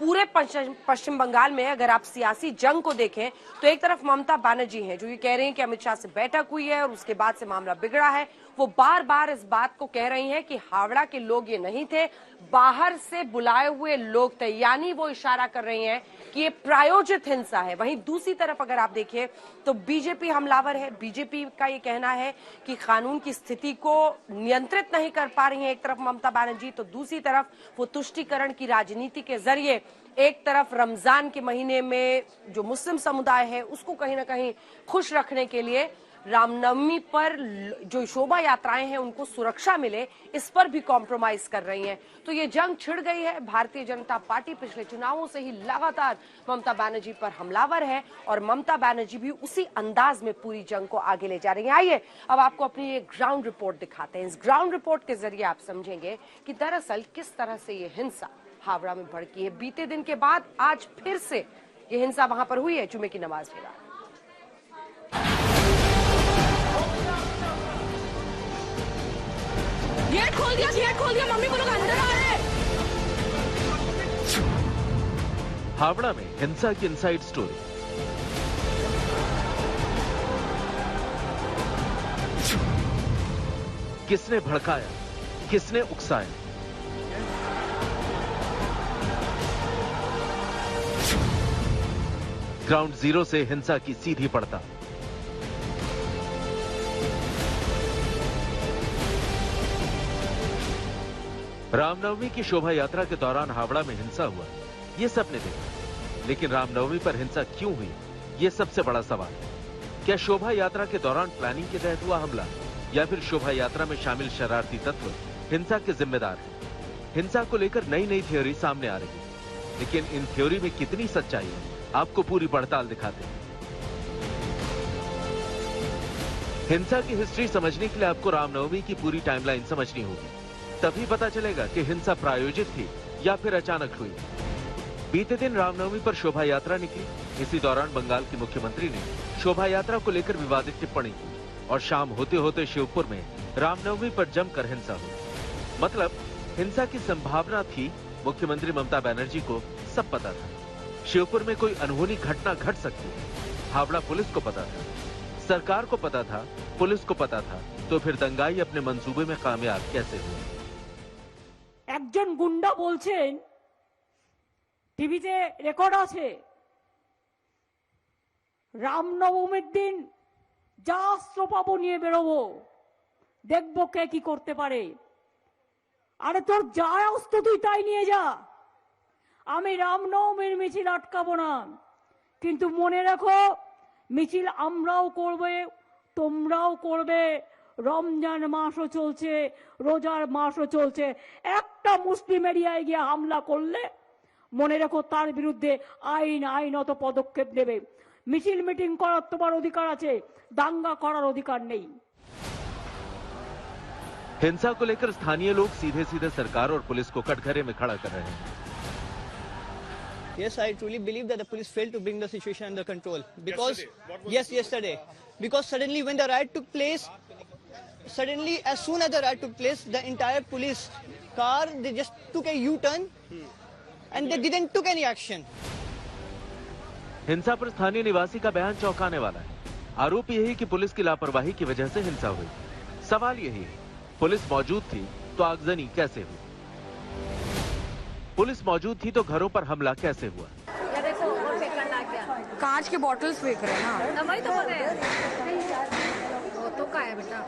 पूरे पश्चिम बंगाल में अगर आप सियासी जंग को देखें तो एक तरफ ममता बनर्जी हैं जो ये कह रही हैं कि अमित शाह से बैठक हुई है और उसके बाद से मामला बिगड़ा है। वो बार बार इस बात को कह रही हैं कि हावड़ा के लोग ये नहीं थे, बाहर से बुलाए हुए लोग थे, यानी वो इशारा कर रही हैं कि ये प्रायोजित हिंसा है। वहीं दूसरी तरफ अगर आप देखिए तो बीजेपी हमलावर है। बीजेपी का ये कहना है कि कानून की स्थिति को नियंत्रित नहीं कर पा रही है एक तरफ ममता बनर्जी, तो दूसरी तरफ वो तुष्टीकरण की राजनीति के जरिए एक तरफ रमजान के महीने में जो मुस्लिम समुदाय है उसको कहीं ना कहीं खुश रखने के लिए रामनवमी पर जो शोभा यात्राएं हैं उनको सुरक्षा मिले, इस पर भी कॉम्प्रोमाइज कर रही हैं। तो ये जंग छिड़ गई है। भारतीय जनता पार्टी पिछले चुनावों से ही लगातार ममता बनर्जी पर हमलावर है और ममता बनर्जी भी उसी अंदाज में पूरी जंग को आगे ले जा रही है। आइए अब आपको अपनी एक ग्राउंड रिपोर्ट दिखाते हैं। इस ग्राउंड रिपोर्ट के जरिए आप समझेंगे कि दरअसल किस तरह से ये हिंसा हावड़ा में भड़की है। बीते दिन के बाद आज फिर से ये हिंसा वहां पर हुई है जुमे की नमाज के बाद। गेट खोल दिया, मम्मी को लोग अंदर आ रहे हैं। हावड़ा में हिंसा की इनसाइड स्टोरी। किसने भड़काया, किसने उकसाया, ग्राउंड जीरो से हिंसा की सीधी पड़ताल। रामनवमी की शोभा यात्रा के दौरान हावड़ा में हिंसा हुआ, ये सबने देखा, लेकिन रामनवमी पर हिंसा क्यों हुई, ये सबसे बड़ा सवाल है। क्या शोभा यात्रा के दौरान प्लानिंग के तहत हुआ हमला या फिर शोभा यात्रा में शामिल शरारती तत्व हिंसा के जिम्मेदार हैं? हिंसा को लेकर नई नई थ्योरी सामने आ रही है, लेकिन इन थ्योरी में कितनी सच्चाई है, आपको पूरी पड़ताल दिखाते हैं। हिंसा की हिस्ट्री समझने के लिए आपको रामनवमी की पूरी टाइमलाइन समझनी होगी, तभी पता चलेगा कि हिंसा प्रायोजित थी या फिर अचानक हुई। बीते दिन रामनवमी पर शोभा यात्रा निकली। इसी दौरान बंगाल की मुख्यमंत्री ने शोभा यात्रा को लेकर विवादित टिप्पणी की और शाम होते होते शिवपुर में रामनवमी पर जमकर हिंसा हुई। मतलब हिंसा की संभावना थी, मुख्यमंत्री ममता बनर्जी को सब पता था। शिवपुर में कोई अनहोनी घटना घट सकती है। हावड़ा पुलिस को पता था, सरकार को पता था, पुलिस को पता था, तो फिर दंगाई अपने मंसूबे में कामयाब कैसे हुए? একজন গুন্ডা বলছেন, টিভিতে রেকর্ড আছে, রামনবমীর দিন যা অস্ত্র পাবো নিয়ে বেরোবো, দেখবো কে কি করতে পারে। আরে তোর যা অস্ত্র তুই তাই নিয়ে যা, আমি রামনবমীর মিছিল আটকাবো না। কিন্তু মনে রাখো, মিছিল আমরাও করবে, তোমরাও করবে। রমজান মাসও চলছে, রোজার মাসও চলছে। একটা মুসলিম এরিয়ায় গিয়ে হামলা করলে মনে রেখো তার বিরুদ্ধে আইনত পদক্ষেপ নেবে। মিছিল মিটিং করার তোমার অধিকার আছে, দাঙ্গা করার অধিকার নেই। हिंसा को लेकर स्थानीय लोग सीधे सीधे सरकार और पुलिस को कटघरे में खड़ा कर रहे हैं। Yes, I truly believe that the police failed to bring the situation under control because yesterday, because suddenly when the riot took place, suddenly as soon as the riot took place, the entire police car, they just took a U-turn and they didn't took any action. हिंसा पर स्थानीय निवासी का बयान चौंकाने वाला है। आरोप यही कि पुलिस की लापरवाही की वजह से हिंसा हुई। सवाल यही है, पुलिस मौजूद थी तो आगजनी कैसे हुई? पुलिस मौजूद थी तो घरों पर हमला कैसे हुआ? ये देखो, और फेंकना क्या? कांच के बॉटल्स फेंक रहे हैं ना, वही तो बोल रहे हैं। वो तो क्या है बेटा?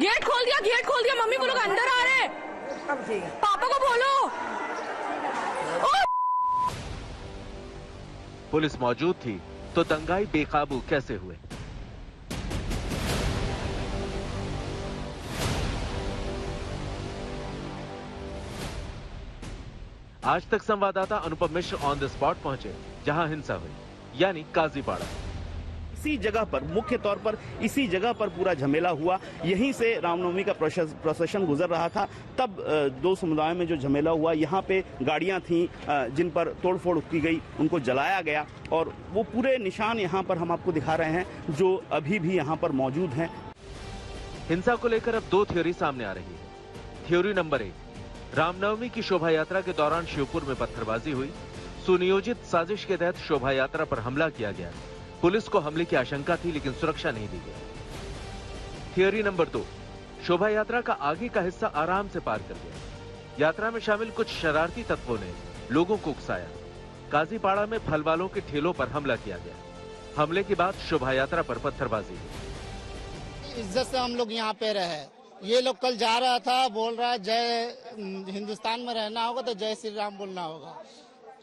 गेट खोल दिया, मम्मी को लोग अंदर आ रहे हैं। पापा को बोलो। पुलिस मौजूद थी तो दंगाई बेकाबू कैसे हुए? आज तक संवाददाता Anupam Mishra on the spot पहुंचे जहां हिंसा हुई, यानी काजीपाड़ा। इसी जगह पर, मुख्य तौर पर इसी जगह पर पूरा झमेला हुआ। यहीं से रामनवमी का प्रोसेशन गुजर रहा था, तब दो समुदायों में जो झमेला हुआ, यहाँ पे गाड़ियाँ थीं जिन पर तोड़फोड़ की गई, उनको जलाया गया और वो पूरे निशान यहाँ पर हम आपको दिखा रहे हैं जो अभी भी यहाँ पर मौजूद हैं। हिंसा को लेकर अब दो थ्योरी सामने आ रही है। थ्योरी नंबर 1, रामनवमी की शोभा यात्रा के दौरान शिवपुर में पत्थरबाजी हुई। सुनियोजित साजिश के तहत शोभा यात्रा पर हमला किया गया। पुलिस को हमले की आशंका थी, लेकिन सुरक्षा नहीं दी गई। थ्योरी नंबर 2, शोभा यात्रा का आगे का हिस्सा आराम से पार कर गया। यात्रा में शामिल कुछ शरारती तत्वों ने लोगों को उकसाया। काजीपाड़ा में फल वालों के ठेलों पर हमला किया गया। हमले के बाद शोभा यात्रा पर पत्थरबाजी हुई। इज्जत से हम लोग यहाँ पे रहे। ये लोग कल जा रहा था, बोल रहा है जय हिंदुस्तान में रहना होगा तो जय श्री राम बोलना होगा,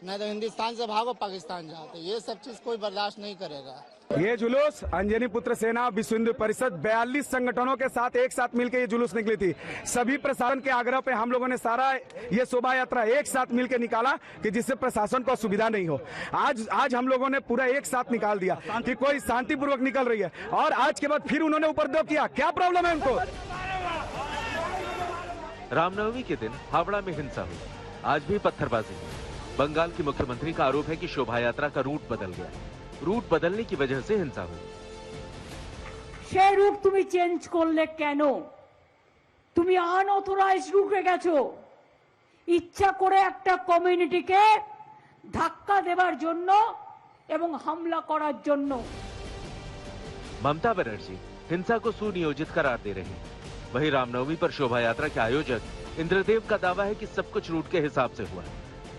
नहीं तो हिंदुस्तान से भागो पाकिस्तान जाओ। तो ये सब चीज कोई बर्दाश्त नहीं करेगा। ये जुलूस अंजनी पुत्र सेना, विश्व हिंदू परिषद 42 संगठनों के साथ एक साथ मिलकर ये जुलूस निकली थी। सभी प्रशासन के आग्रह पे हम लोगों ने सारा ये शोभा यात्रा एक साथ मिलकर निकाला कि जिससे प्रशासन को असुविधा नहीं हो। आज हम लोगों ने पूरा एक साथ निकाल दिया कि कोई शांतिपूर्वक निकल रही है। और आज के बाद फिर उन्होंने उपद्रव किया, क्या प्रॉब्लम है उनको? रामनवमी के दिन हावड़ा में हिंसा हुई, आज भी पत्थरबाजी हुई। बंगाल की मुख्यमंत्री का आरोप है कि शोभा यात्रा का रूट बदल गया। रूट बदलने की वजह से हिंसा हुई। সেই রুট তুমি চেঞ্জ করলে কেন? তুমি আনঅথরাইজড রুটে গেছো, ইচ্ছা করে একটা কমিউনিটিকে ধাক্কা দেবার জন্য এবং হামলা করার জন্য। ममता बनर्जी हिंसा को सुनियोजित करार दे रही। वहीं रामनवमी पर शोभा यात्रा के आयोजक इंद्रदेव का दावा है कि सब कुछ रूट के हिसाब से हुआ।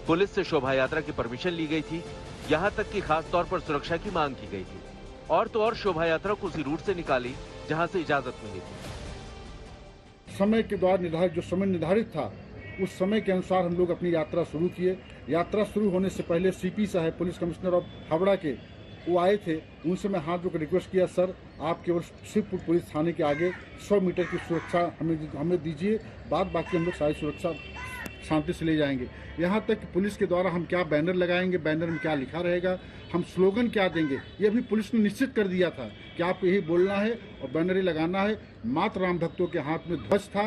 पुलिस से शोभा यात्रा की परमिशन ली गई थी, यहाँ तक कि खास तौर पर सुरक्षा की मांग की गई थी। और तो और शोभा यात्रा को उसी रूट से निकाली जहाँ से इजाजत मिली थी। समय के द्वारा निर्धारित जो समय निर्धारित था उस समय के अनुसार हम लोग अपनी यात्रा शुरू किए। यात्रा शुरू होने से पहले सीपी साहब, पुलिस कमिश्नर ऑफ हावड़ा के, वो आए थे। उनसे मैं हाथ जोड़कर रिक्वेस्ट किया, सर आप केवल शिवपुर पुलिस थाने के आगे 100 मीटर की सुरक्षा हमें दीजिए, बाद बाकी हम लोग सारी सुरक्षा शांति से ले जाएंगे। यहाँ तक कि पुलिस के द्वारा हम क्या बैनर लगाएंगे, बैनर में क्या लिखा रहेगा, हम स्लोगन क्या देंगे, ये भी पुलिस ने निश्चित कर दिया था कि आपको यही बोलना है और बैनर ही लगाना है। मात्र राम भक्तों के हाथ में ध्वज था।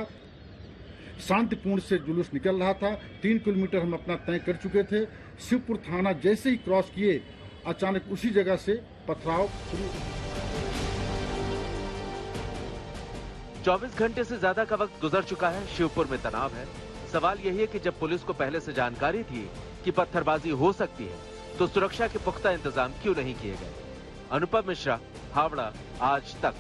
शांतिपूर्ण से जुलूस निकल रहा था। 3 किलोमीटर हम अपना तय कर चुके थे। शिवपुर थाना जैसे ही क्रॉस किए, अचानक उसी जगह से पथराव शुरू। 24 घंटे से ज्यादा का वक्त गुजर चुका है। शिवपुर में तनाव है। सवाल यही है कि जब पुलिस को पहले से जानकारी थी कि पत्थरबाजी हो सकती है, तो सुरक्षा के पुख्ता इंतजाम क्यों नहीं किए गए? अनुपम मिश्रा, हावड़ा, आज तक।